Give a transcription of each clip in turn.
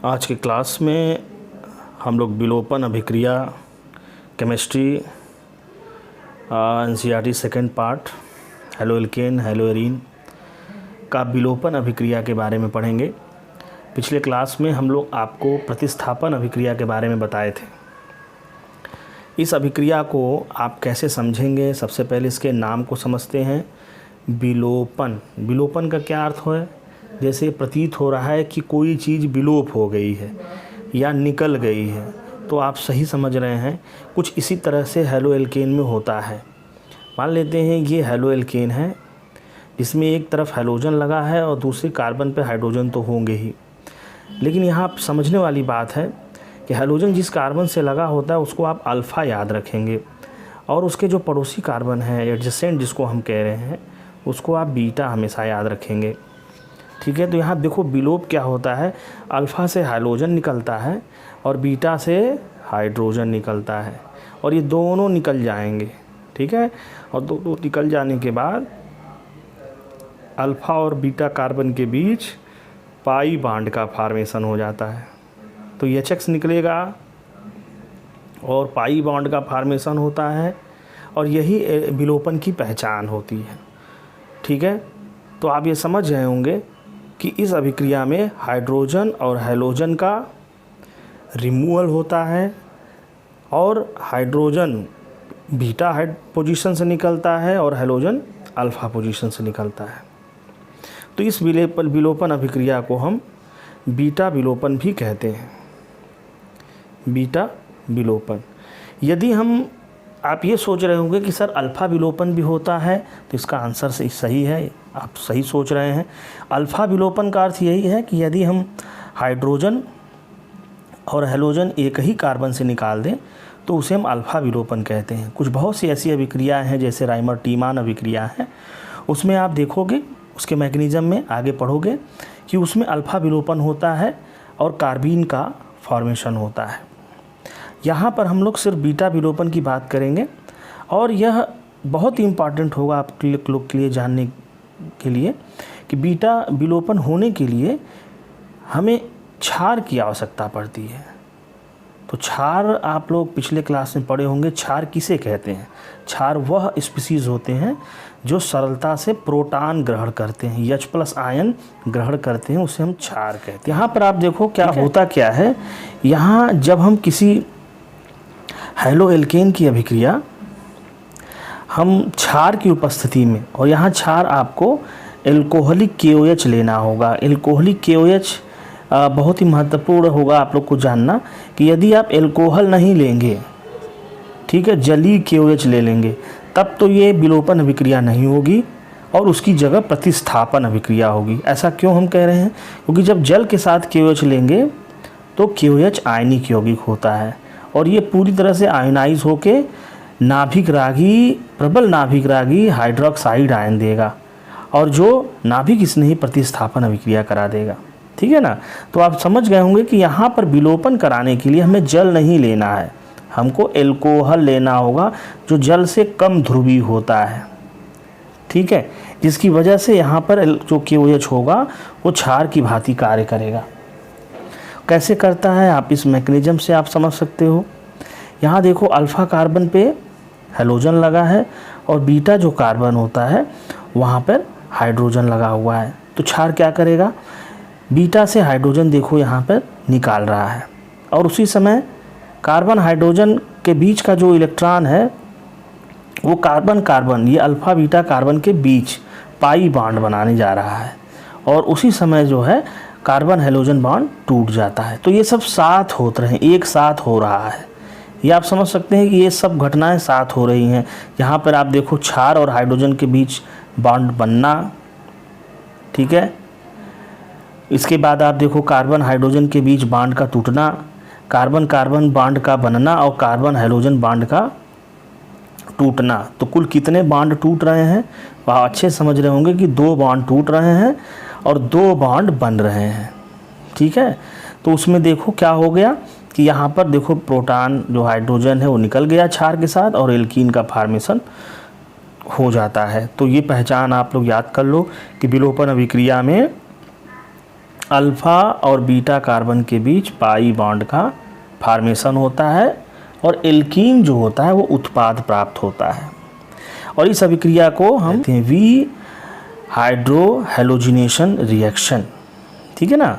आज की क्लास में हम लोग विलोपन अभिक्रिया chemistry NCERT second part halo alkane hello arene का विलोपन अभिक्रिया के बारे में पढ़ेंगे। पिछले क्लास में हम लोग आपको प्रतिस्थापन अभिक्रिया के बारे में बताए थे। इस अभिक्रिया को आप कैसे समझेंगे, सबसे पहले इसके नाम को समझते हैं। विलोपन, विलोपन का क्या अर्थ है? जैसे प्रतीत हो रहा है कि कोई चीज़ विलोप हो गई है या निकल गई है, तो आप सही समझ रहे हैं। कुछ इसी तरह से हेलो एल्केन में होता है। मान लेते हैं ये हेलो एल्केन है, इसमें एक तरफ हैलोजन लगा है और दूसरे कार्बन पे हाइड्रोजन तो होंगे ही, लेकिन यहाँ समझने वाली बात है कि हैलोजन जिस कार्बन से लगा होता है उसको आप अल्फ़ा याद रखेंगे और उसके जो पड़ोसी कार्बन है एडजेसेंट जिसको हम कह रहे हैं उसको आप बीटा हमेशा याद रखेंगे। ठीक है, तो यहाँ देखो विलोप क्या होता है, अल्फ़ा से हाइड्रोजन निकलता है और बीटा से हाइड्रोजन निकलता है और ये दोनों निकल जाएंगे। ठीक है, और दोनों निकल जाने के बाद अल्फ़ा और बीटा कार्बन के बीच पाई बॉन्ड का फॉर्मेशन हो जाता है। तो HX निकलेगा और पाई बॉन्ड का फॉर्मेशन होता है और यही विलोपन की पहचान होती है। ठीक है, तो आप ये समझ रहे होंगे कि इस अभिक्रिया में हाइड्रोजन और हैलोजन का रिमूवल होता है और हाइड्रोजन बीटा पोजीशन से निकलता है और हैलोजन अल्फ़ा पोजीशन से निकलता है। तो इस विलोपन अभिक्रिया को हम बीटा विलोपन भी कहते हैं। बीटा विलोपन। यदि आप ये सोच रहे होंगे कि सर अल्फ़ा विलोपन भी होता है, तो इसका आंसर सही है, आप सही सोच रहे हैं। अल्फ़ा विलोपन का अर्थ यही है कि यदि हम हाइड्रोजन और हैलोजन एक ही कार्बन से निकाल दें तो उसे हम अल्फ़ा विलोपन कहते हैं। कुछ बहुत सी ऐसी अभिक्रियाएं हैं जैसे राइमर टीमान अभिक्रिया है, उसमें आप देखोगे उसके मैकेनिज़्म में आगे पढ़ोगे कि उसमें अल्फ़ा विलोपन होता है और कार्बीन का फॉर्मेशन होता है। यहाँ पर हम लोग सिर्फ बीटा विलोपन की बात करेंगे और यह बहुत ही इम्पॉर्टेंट होगा आप लोग के लिए जानने के लिए कि बीटा विलोपन होने के लिए हमें क्षार की आवश्यकता पड़ती है। तो क्षार आप लोग पिछले क्लास में पढ़े होंगे, क्षार किसे कहते हैं? क्षार वह स्पीसीज़ होते हैं जो सरलता से प्रोटॉन ग्रहण करते हैं, H+ आयन ग्रहण करते हैं, उसे हम क्षार कहते हैं। यहाँ पर आप देखो क्या होता क्या है। यहाँ जब हम किसी हेलो एल्केन की अभिक्रिया हम क्षार की उपस्थिति में, और यहाँ क्षार आपको एल्कोहलिक KOH लेना होगा। एल्कोहलिक KOH बहुत ही महत्वपूर्ण होगा आप लोग को जानना कि यदि आप एल्कोहल नहीं लेंगे, ठीक है, जलीय KOH ले लेंगे, तब तो ये विलोपन अभिक्रिया नहीं होगी और उसकी जगह प्रतिस्थापन अभिक्रिया होगी। ऐसा क्यों हम कह रहे हैं? क्योंकि जब जल के साथ KOH लेंगे तो KOH आयनिक यौगिक होता है और ये पूरी तरह से आयनाइज होके नाभिक रागी, प्रबल नाभिक रागी हाइड्रोक्साइड आयन देगा और जो नाभिक स्नेही प्रतिस्थापन अभिक्रिया करा देगा। ठीक है ना, तो आप समझ गए होंगे कि यहाँ पर विलोपन कराने के लिए हमें जल नहीं लेना है, हमको एल्कोहल लेना होगा जो जल से कम ध्रुवीय होता है। ठीक है, जिसकी वजह से यहाँ पर जो KOH होगा वो क्षार की भांति कार्य करेगा। कैसे करता है आप इस मैकेनिज्म से आप समझ सकते हो। यहाँ देखो अल्फ़ा कार्बन पे हैलोजन लगा है और बीटा जो कार्बन होता है वहाँ पर हाइड्रोजन लगा हुआ है। तो क्षार क्या करेगा, बीटा से हाइड्रोजन देखो यहाँ पर निकाल रहा है और उसी समय कार्बन हाइड्रोजन के बीच का जो इलेक्ट्रॉन है वो कार्बन कार्बन, ये अल्फ़ा बीटा कार्बन के बीच पाई बॉन्ड बनाने जा रहा है और उसी समय जो है कार्बन हैलोजन बॉन्ड टूट जाता है। तो ये सब साथ होते रहे, एक साथ हो रहा है। ये आप समझ सकते हैं कि ये सब घटनाएं साथ हो रही हैं। यहाँ पर आप देखो क्षार और हाइड्रोजन के बीच बॉन्ड बनना, ठीक है, इसके बाद आप देखो कार्बन हाइड्रोजन के बीच बॉन्ड का टूटना, कार्बन कार्बन बॉन्ड का बनना और कार्बन हैलोजन बॉन्ड का टूटना। तो कुल कितने बॉन्ड टूट रहे हैं वह अच्छे समझ रहे होंगे कि 2 बॉन्ड टूट रहे हैं और 2 बॉन्ड बन रहे हैं। ठीक है, तो उसमें देखो क्या हो गया कि यहाँ पर देखो प्रोटॉन जो हाइड्रोजन है वो निकल गया क्षार के साथ और एल्कीन का फॉर्मेशन हो जाता है। तो ये पहचान आप लोग याद कर लो कि विलोपन अभिक्रिया में अल्फ़ा और बीटा कार्बन के बीच पाई बॉन्ड का फॉर्मेशन होता है और एल्कीन जो होता है वो उत्पाद प्राप्त होता है। और इस अभिक्रिया को हम कहते हैं वी हाइड्रोहेलोजिनेशन रिएक्शन। ठीक है ना।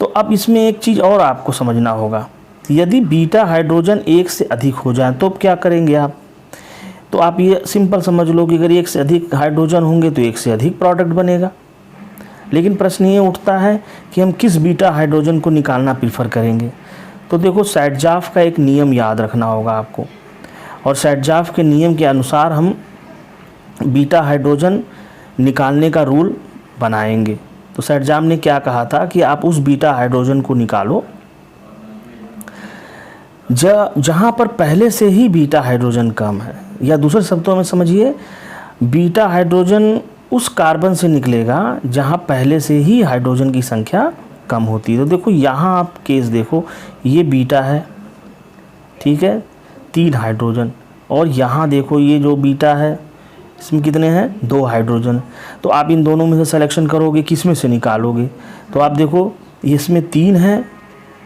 तो अब इसमें एक चीज़ और आपको समझना होगा, यदि बीटा हाइड्रोजन एक से अधिक हो जाए तो क्या करेंगे आप? तो आप ये सिंपल समझ लो कि अगर एक से अधिक हाइड्रोजन होंगे तो एक से अधिक प्रोडक्ट बनेगा। लेकिन प्रश्न ये उठता है कि हम किस बीटा हाइड्रोजन को निकालना प्रीफर करेंगे। तो देखो, सैडजाफ का एक नियम याद रखना होगा आपको, और सैडजाफ के नियम के अनुसार हम बीटा हाइड्रोजन निकालने का रूल बनाएंगे। तो सैडजाफ ने क्या कहा था कि आप उस बीटा हाइड्रोजन को निकालो जहाँ पर पहले से ही बीटा हाइड्रोजन कम है, या दूसरे शब्दों में समझिए, बीटा हाइड्रोजन उस कार्बन से निकलेगा जहाँ पहले से ही हाइड्रोजन की संख्या कम होती है। तो देखो यहाँ आप केस देखो, ये बीटा है, ठीक है, 3 हाइड्रोजन, और यहाँ देखो ये जो बीटा है इसमें कितने हैं? 2 हाइड्रोजन। तो आप इन दोनों में से सिलेक्शन करोगे, किस में से निकालोगे? तो आप देखो इसमें 3 है,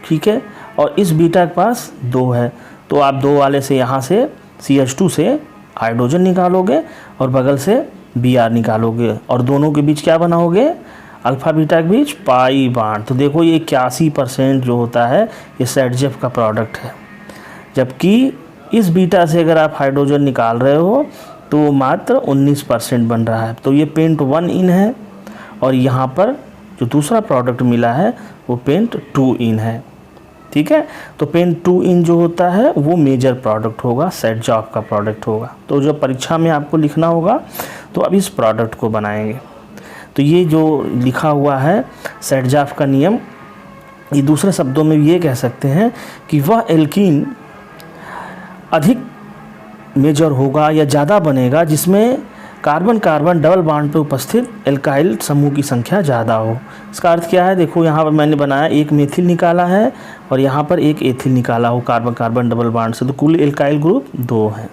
ठीक है, और इस बीटा के पास 2 है, तो आप 2 वाले से यहाँ से CH2 से हाइड्रोजन निकालोगे और बगल से Br निकालोगे, और दोनों के बीच क्या बनाओगे? अल्फ़ा बीटा के बीच पाई बॉन्ड। तो देखो ये 81% जो होता है ये सैडजेफ का प्रोडक्ट है, जबकि इस बीटा से अगर आप हाइड्रोजन निकाल रहे हो तो मात्र 19% बन रहा है। तो ये पेंट 1 इन है, और यहाँ पर जो दूसरा प्रोडक्ट मिला है वो पेंट 2 इन है। ठीक है, तो पेंट 2 इन जो होता है वो मेजर प्रोडक्ट होगा, सैडजाफ का प्रोडक्ट होगा। तो जो परीक्षा में आपको लिखना होगा तो अब इस प्रोडक्ट को बनाएंगे। तो ये जो लिखा हुआ है सैडजाफ का नियम, ये दूसरे शब्दों में ये कह सकते हैं कि वह एल्कीन अधिक मेजर होगा या ज़्यादा बनेगा जिसमें कार्बन कार्बन डबल बॉन्ड पे उपस्थित एल्काइल समूह की संख्या ज़्यादा हो। इसका अर्थ क्या है? देखो यहाँ पर मैंने बनाया, एक मेथिल निकाला है और यहाँ पर एक एथिल निकाला हो कार्बन कार्बन डबल बॉन्ड से, तो कुल एल्काइल ग्रुप 2 है।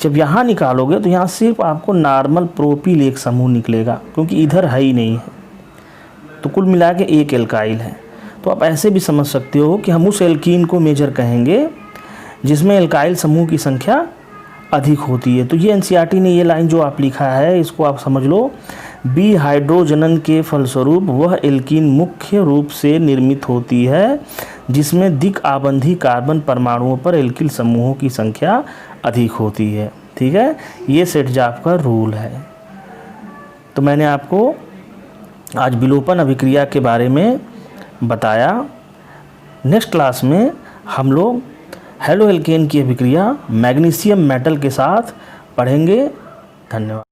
जब यहाँ निकालोगे तो यहाँ सिर्फ आपको नॉर्मल प्रोपिल एक समूह निकलेगा, क्योंकि इधर है ही नहीं है, तो कुल मिला के एक एल्काइल है। तो आप ऐसे भी समझ सकते हो कि हम उस एल्कीन को मेजर कहेंगे जिसमें एल्काइल समूह की संख्या अधिक होती है। तो ये एनसीईआरटी ने ये लाइन जो आप लिखा है इसको आप समझ लो, बी हाइड्रोजनन के फलस्वरूप वह एल्कीन मुख्य रूप से निर्मित होती है जिसमें दिक् आबंधी कार्बन परमाणुओं पर एल्किल समूहों की संख्या अधिक होती है। ठीक है, ये सैडजाफ का रूल है। तो मैंने आपको आज विलोपन अभिक्रिया के बारे में बताया। नेक्स्ट क्लास में हम लोग हेलोएल्केन की अभिक्रिया मैग्नीशियम मेटल के साथ पढ़ेंगे। धन्यवाद।